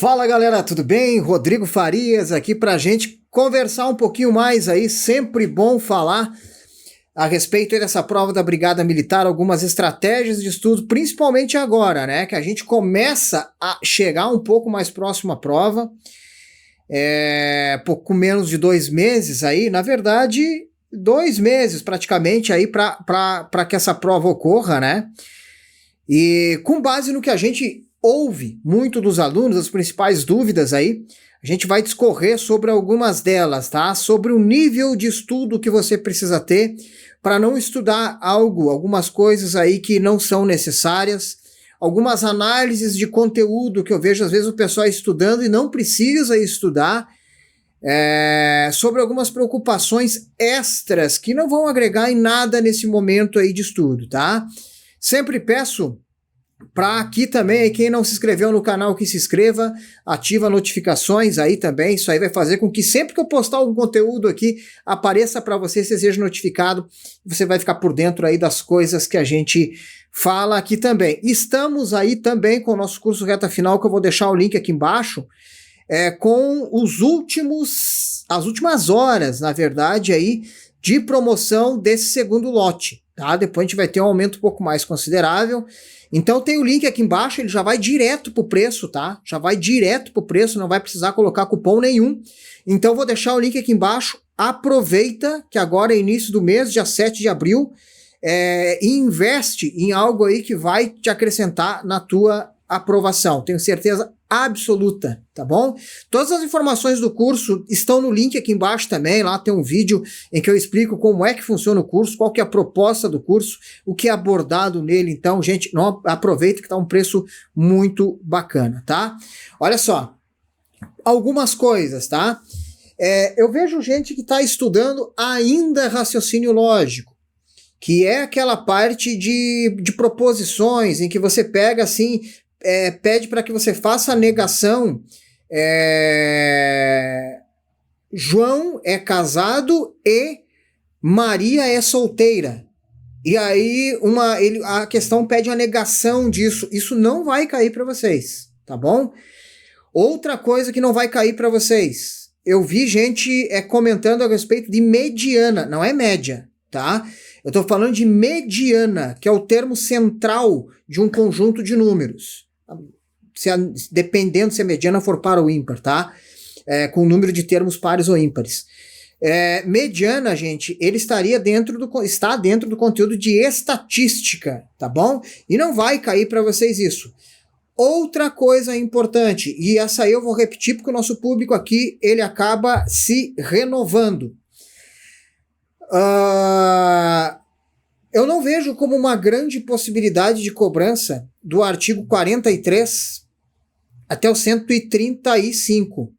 Fala galera, tudo bem? Rodrigo Farias aqui pra gente conversar um pouquinho mais aí, sempre bom falar a respeito dessa prova da Brigada Militar, algumas estratégias de estudo, principalmente agora, né, que a gente começa a chegar um pouco mais próximo à prova, pouco menos de 2 meses aí, na verdade, 2 meses praticamente aí para que essa prova ocorra, né, e com base no que a gente ouve muito dos alunos, as principais dúvidas aí, a gente vai discorrer sobre algumas delas, tá? Sobre o nível de estudo que você precisa ter para não estudar algumas coisas aí que não são necessárias, algumas análises de conteúdo que eu vejo às vezes o pessoal estudando e não precisa estudar, sobre algumas preocupações extras que não vão agregar em nada nesse momento aí de estudo, tá? Sempre peço para aqui também, quem não se inscreveu no canal, que se inscreva, ativa notificações aí também, isso aí vai fazer com que sempre que eu postar algum conteúdo aqui, apareça para você seja notificado, você vai ficar por dentro aí das coisas que a gente fala aqui também. Estamos aí também com o nosso curso Reta Final, que eu vou deixar o link aqui embaixo, com as últimas horas, na verdade, aí, de promoção desse segundo lote, tá? Depois a gente vai ter um aumento um pouco mais considerável. Então tem o link aqui embaixo, ele já vai direto pro preço, tá? Já vai direto pro preço, não vai precisar colocar cupom nenhum. Então vou deixar o link aqui embaixo, aproveita que agora é início do mês, dia 7 de abril, e investe em algo aí que vai te acrescentar na tua aprovação, tenho certeza absoluta, tá bom? Todas as informações do curso estão no link aqui embaixo também, lá tem um vídeo em que eu explico como é que funciona o curso, qual que é a proposta do curso, o que é abordado nele, então, gente, não, aproveita que tá um preço muito bacana, tá? Olha só, algumas coisas, tá? Eu vejo gente que tá estudando ainda raciocínio lógico, que é aquela parte de proposições, em que você pega assim, pede para que você faça a negação, João é casado e Maria é solteira. E aí a questão pede a negação disso. Isso não vai cair para vocês, tá bom? Outra coisa que não vai cair para vocês. Eu vi gente comentando a respeito de mediana, não é média, tá? Eu estou falando de mediana, que é o termo central de um conjunto de números. Dependendo se a mediana for par ou ímpar, tá? Com o número de termos pares ou ímpares. Mediana, gente, ele está dentro do conteúdo de estatística, tá bom? E não vai cair para vocês isso. Outra coisa importante, e essa aí eu vou repetir porque o nosso público aqui, ele acaba se renovando. Eu não vejo como uma grande possibilidade de cobrança do artigo 43 até o 135,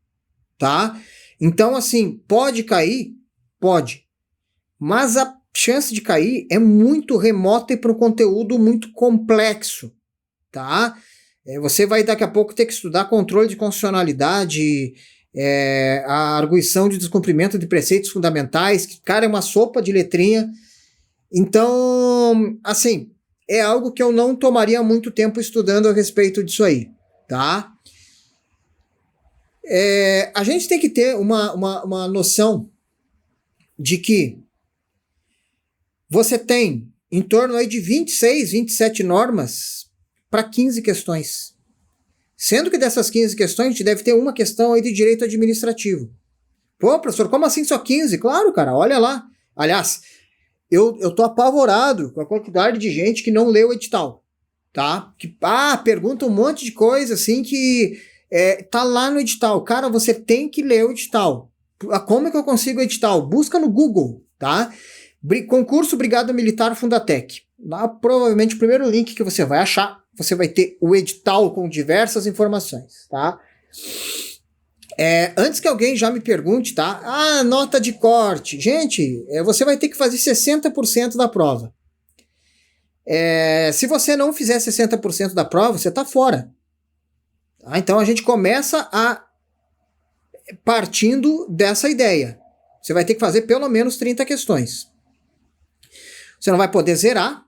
tá? Então, assim, pode cair? Pode. Mas a chance de cair é muito remota e para um conteúdo muito complexo, tá? Você vai daqui a pouco ter que estudar controle de constitucionalidade, a arguição de descumprimento de preceitos fundamentais, que, cara, é uma sopa de letrinha. Então, assim, é algo que eu não tomaria muito tempo estudando a respeito disso aí, tá? A gente tem que ter uma noção de que você tem em torno aí de 26, 27 normas para 15 questões. Sendo que dessas 15 questões, a gente deve ter uma questão aí de direito administrativo. Pô, professor, como assim só 15? Claro, cara, olha lá. Aliás, eu tô apavorado com a quantidade de gente que não leu o edital, tá? Que pergunta um monte de coisa assim que tá lá no edital. Cara, você tem que ler o edital. Como é que eu consigo o edital? Busca no Google, tá? Concurso Brigada Militar Fundatec. Lá, provavelmente, o primeiro link que você vai achar, você vai ter o edital com diversas informações, tá? Antes que alguém já me pergunte, tá? Nota de corte. Gente, você vai ter que fazer 60% da prova. Se você não fizer 60% da prova, você tá fora. Tá? Então a gente começa partindo dessa ideia. Você vai ter que fazer pelo menos 30 questões. Você não vai poder zerar,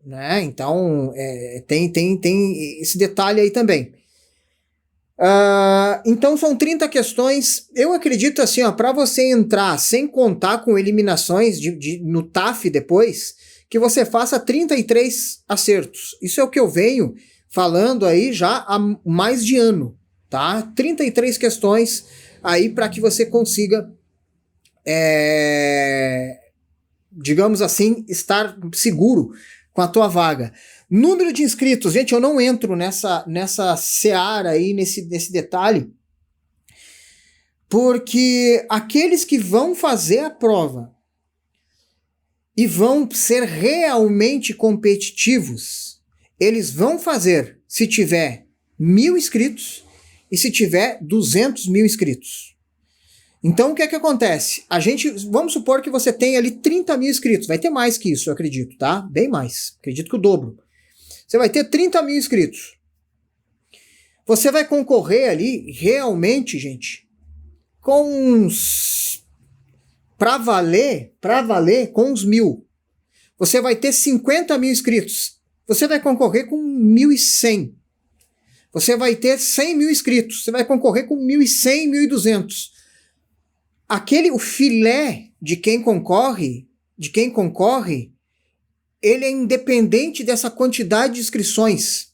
né? Então tem esse detalhe aí também. Então são 30 questões. Eu acredito assim, para você entrar sem contar com eliminações no TAF depois, que você faça 33 acertos. Isso é o que eu venho falando aí já há mais de ano, tá? 33 questões aí para que você consiga, digamos assim, estar seguro com a tua vaga. Número de inscritos, gente, eu não entro nessa seara aí, nesse detalhe, porque aqueles que vão fazer a prova e vão ser realmente competitivos, eles vão fazer se tiver 1.000 inscritos e se tiver 200 mil inscritos. Então, o que é que acontece? Vamos supor que você tem ali 30 mil inscritos, vai ter mais que isso, eu acredito, tá? Bem mais, acredito que o dobro. Você vai ter 30 mil inscritos. Você vai concorrer ali, realmente, gente, com uns... Pra valer, com uns 1.000. Você vai ter 50 mil inscritos. Você vai concorrer com 1.100. Você vai ter 100 mil inscritos. Você vai concorrer com 1.100, 1.200. O filé de quem concorre, ele é independente dessa quantidade de inscrições,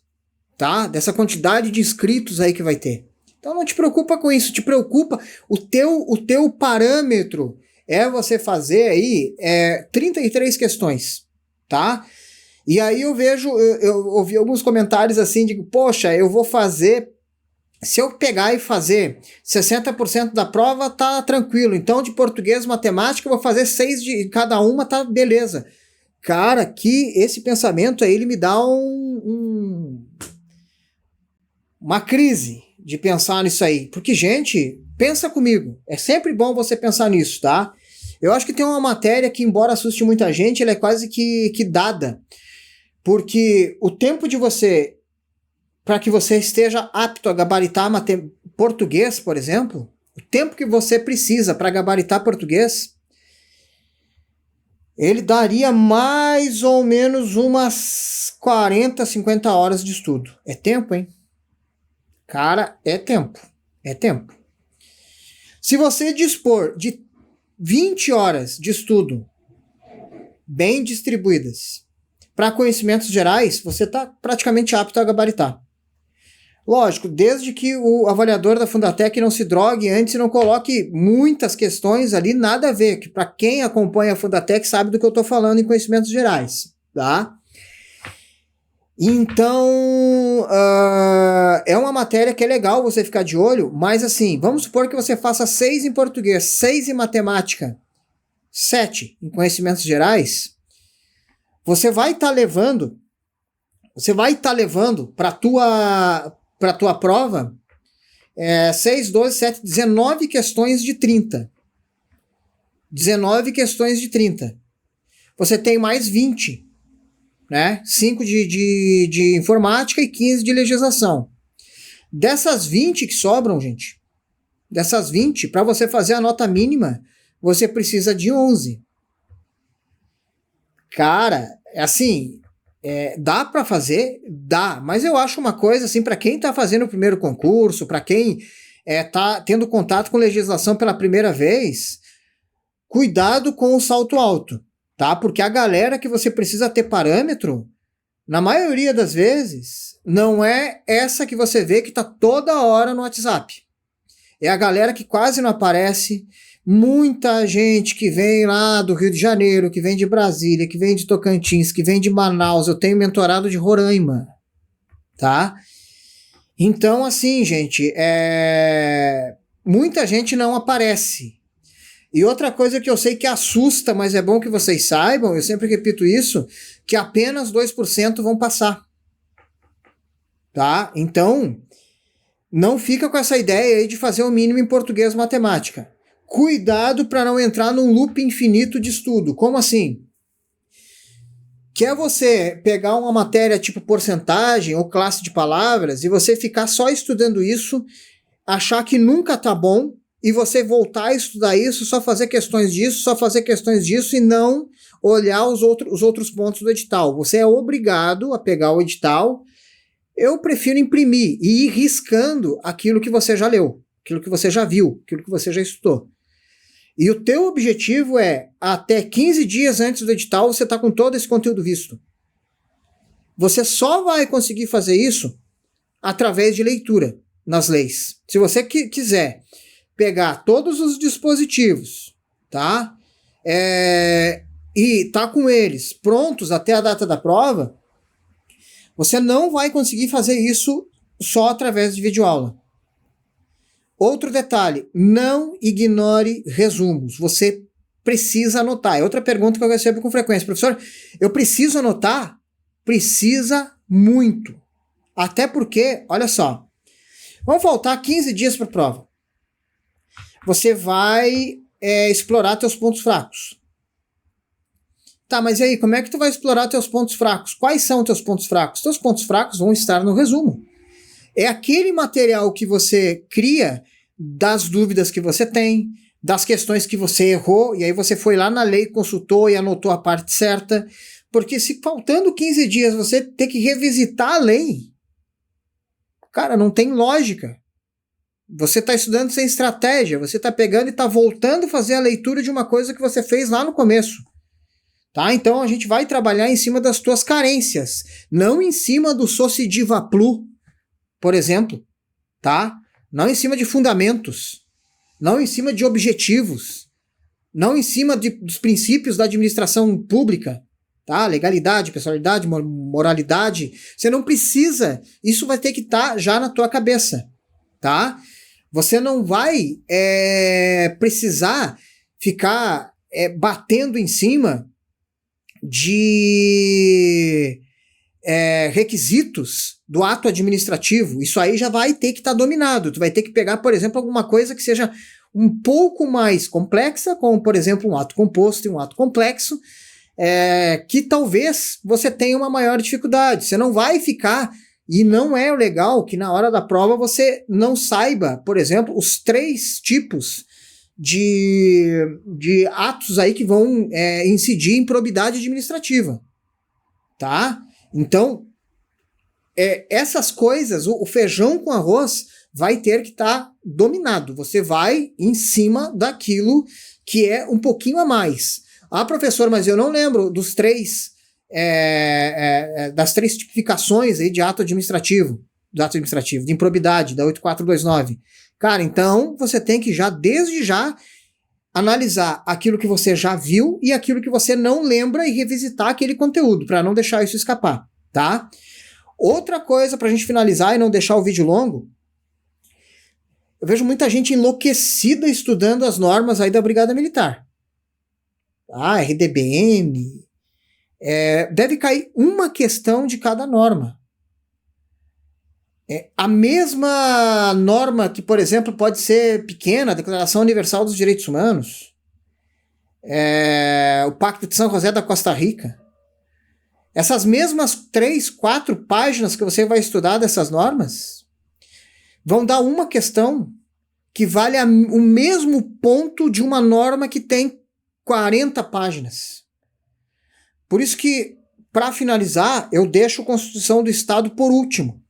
tá? Dessa quantidade de inscritos aí que vai ter. Então não te preocupa com isso, te preocupa o teu parâmetro é você fazer aí 33 questões, tá? E aí eu ouvi alguns comentários assim, digo, poxa, eu vou fazer, se eu pegar e fazer 60% da prova, tá tranquilo, então de português, matemática, eu vou fazer 6 de cada uma, tá beleza. Cara, que esse pensamento aí, ele me dá uma crise de pensar nisso aí. Porque, gente, pensa comigo. É sempre bom você pensar nisso, tá? Eu acho que tem uma matéria que, embora assuste muita gente, ela é quase que dada. Porque o tempo de você, para que você esteja apto a gabaritar português, por exemplo, o tempo que você precisa para gabaritar português, ele daria mais ou menos umas 40, 50 horas de estudo. É tempo, hein? Cara, é tempo. É tempo. Se você dispor de 20 horas de estudo bem distribuídas para conhecimentos gerais, você está praticamente apto a gabaritar. Lógico, desde que o avaliador da Fundatec não se drogue antes e não coloque muitas questões ali, nada a ver, que para quem acompanha a Fundatec sabe do que eu estou falando em conhecimentos gerais, tá? Então, é uma matéria que é legal você ficar de olho, mas assim, vamos supor que você faça 6 em português, 6 em matemática, 7 em conhecimentos gerais, você vai estar levando para tua prova 6, 12, 7, 19 questões de 30. 19 questões de 30. Você tem mais 20, né? 5 de informática e 15 de legislação. Dessas 20 que sobram, gente, para você fazer a nota mínima, você precisa de 11. Cara, assim, dá para fazer? Dá, mas eu acho uma coisa assim, para quem tá fazendo o primeiro concurso, para quem tá tendo contato com legislação pela primeira vez, cuidado com o salto alto, tá? Porque a galera que você precisa ter parâmetro, na maioria das vezes, não é essa que você vê que tá toda hora no WhatsApp. É a galera que quase não aparece. Muita gente que vem lá do Rio de Janeiro, que vem de Brasília, que vem de Tocantins, que vem de Manaus. Eu tenho mentorado de Roraima, tá? Então, assim, gente, muita gente não aparece. E outra coisa que eu sei que assusta, mas é bom que vocês saibam, eu sempre repito isso, que apenas 2% vão passar. Tá? Então, não fica com essa ideia aí de fazer o mínimo em português e matemática. Cuidado para não entrar num loop infinito de estudo. Como assim? Quer você pegar uma matéria tipo porcentagem ou classe de palavras e você ficar só estudando isso, achar que nunca tá bom, e você voltar a estudar isso, só fazer questões disso e não olhar os outros pontos do edital. Você é obrigado a pegar o edital, eu prefiro imprimir e ir riscando aquilo que você já leu, aquilo que você já viu, aquilo que você já estudou. E o teu objetivo é, até 15 dias antes do edital, você está com todo esse conteúdo visto. Você só vai conseguir fazer isso através de leitura nas leis. Se você quiser pegar todos os dispositivos, tá? E tá com eles prontos até a data da prova, você não vai conseguir fazer isso só através de videoaula. Outro detalhe, não ignore resumos. Você precisa anotar. É outra pergunta que eu recebo com frequência. Professor, eu preciso anotar? Precisa muito. Até porque, olha só, vão faltar 15 dias para a prova. Você vai explorar teus pontos fracos. Tá, mas e aí, como é que tu vai explorar teus pontos fracos? Quais são teus pontos fracos? Teus pontos fracos vão estar no resumo. É aquele material que você cria das dúvidas que você tem, das questões que você errou, e aí você foi lá na lei, consultou e anotou a parte certa, porque se faltando 15 dias você ter que revisitar a lei, cara, não tem lógica. Você está estudando sem estratégia, você está pegando e está voltando a fazer a leitura de uma coisa que você fez lá no começo. Tá? Então a gente vai trabalhar em cima das tuas carências, não em cima do Socidivaplu, por exemplo, tá? Não em cima de fundamentos, não em cima de objetivos, não em cima dos princípios da administração pública, tá? Legalidade, pessoalidade, moralidade. Você não precisa, isso vai ter que estar já na tua cabeça, tá? Você não vai precisar ficar batendo em cima de requisitos do ato administrativo. Isso aí já vai ter que estar dominado. Tu vai ter que pegar, por exemplo, alguma coisa que seja um pouco mais complexa, como, por exemplo, um ato composto e um ato complexo, que talvez você tenha uma maior dificuldade. Você não vai ficar, e não é legal que na hora da prova você não saiba, por exemplo, os 3 tipos de atos aí que vão incidir em probidade administrativa, tá? Então, essas coisas, o feijão com arroz vai ter que estar dominado. Você vai em cima daquilo que é um pouquinho a mais. Ah, professor, mas eu não lembro dos 3 das 3 tipificações aí de ato administrativo, de improbidade, da 8429. Cara, então você tem que desde já, analisar aquilo que você já viu e aquilo que você não lembra e revisitar aquele conteúdo, para não deixar isso escapar, tá? Outra coisa, pra gente finalizar e não deixar o vídeo longo, eu vejo muita gente enlouquecida estudando as normas aí da Brigada Militar. Ah, RDBM. Deve cair uma questão de cada norma. A mesma norma que, por exemplo, pode ser pequena, a Declaração Universal dos Direitos Humanos, o Pacto de São José da Costa Rica, essas mesmas 3, 4 páginas que você vai estudar dessas normas vão dar uma questão que vale o mesmo ponto de uma norma que tem 40 páginas. Por isso que, para finalizar, eu deixo a Constituição do Estado por último,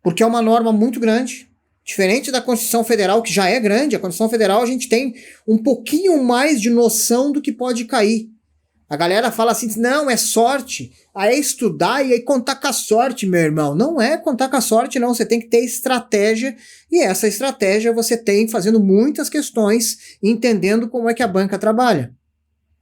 porque é uma norma muito grande, diferente da Constituição Federal, que já é grande. A Constituição Federal a gente tem um pouquinho mais de noção do que pode cair. A galera fala assim, não, é sorte, aí é estudar e aí contar com a sorte, meu irmão. Não é contar com a sorte, não, você tem que ter estratégia, e essa estratégia você tem fazendo muitas questões, entendendo como é que a banca trabalha.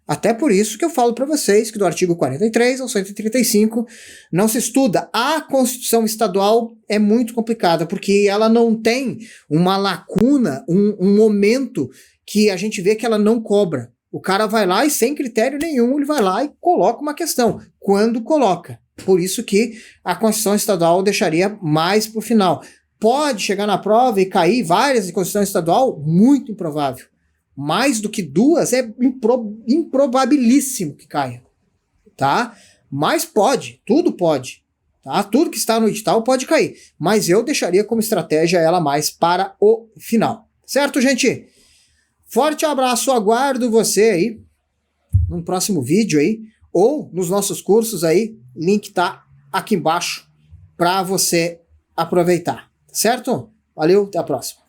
Até por isso que eu falo para vocês que do artigo 43 ao 135 não se estuda. A Constituição Estadual é muito complicada, porque ela não tem uma lacuna, um momento que a gente vê que ela não cobra. O cara vai lá e sem critério nenhum, ele vai lá e coloca uma questão, quando coloca. Por isso que a Constituição Estadual deixaria mais para o final. Pode chegar na prova e cair várias de Constituição Estadual? Muito improvável. Mais do que 2 é improbabilíssimo que caia, tá? Mas pode, tudo pode, tá? Tudo que está no edital pode cair, mas eu deixaria como estratégia ela mais para o final, certo, gente? Forte abraço, aguardo você aí no próximo vídeo aí, ou nos nossos cursos aí, link tá aqui embaixo para você aproveitar, certo? Valeu, até a próxima.